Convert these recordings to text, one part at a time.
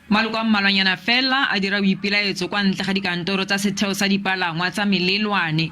Maloko a mmalwanyana fela a dira boipilaetso kwa ntle ga dikantoro tsa setheo sa dipalangwa tsa melelwane.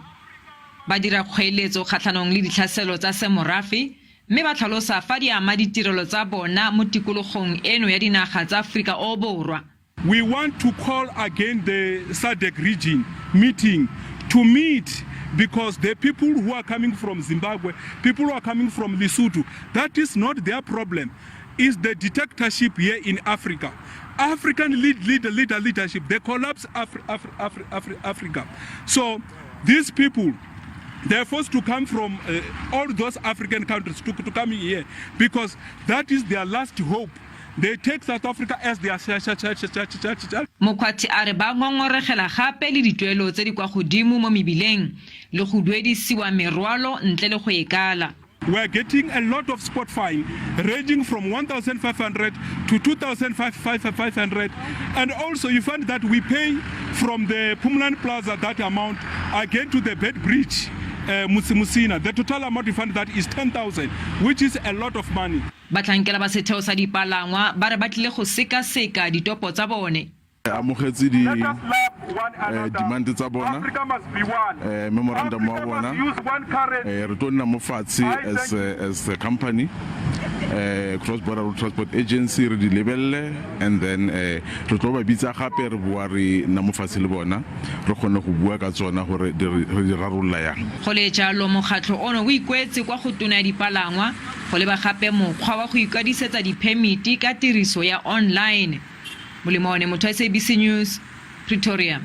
Ba dira kgoeletso kgatlhanong le ditlhaselo tsa semorafe, mme ba tlhalosa fa di ama ditirelo tsa bona mo tikologong eno ya dinaga tsa Afrika Borwa. We want to call again the SADC region meeting to meet, because the people who are coming from Zimbabwe, people who are coming from Lesotho, that is not their problem. It's the dictatorship here in Africa. African leadership, they collapse Africa. So these people, they're forced to come from all those African countries to come here, because that is their last hope. They take South Africa as their Mokgatlho a re ba ngongoregela gape le dituelo tse di kwa godimo mo mebileng le go duedisiwa merwalo ntle le go ekala. We are getting a lot of spot fine, ranging from 1,500 to 2,500, and also you find that we pay from the Pumaland Plaza that amount again to the bed bridge. Musina, the total amount you find that is 10,000, which is a lot of money. Batlankela ba setheo sa dipalangwa ba re batlile go seka-seka ditopo tsa bone. Amogetse di demand tsa bona, memorandum wa bona, re tlo nna mo fatshe as a company, cross border road transport agency re di lebelle, and then re tlo ba bitsa gape re bua re nna mo fatshe le bona re kgone go bua ka tsona gore re di rarolla yang. Go le jalo mokgatlho ono o ikwetse kwa go tona dipalangwa go leba gape mokgwa wa go ikadisetsa di-permit ka tiriso ya online. Mulimone, SABC News, Pretoria.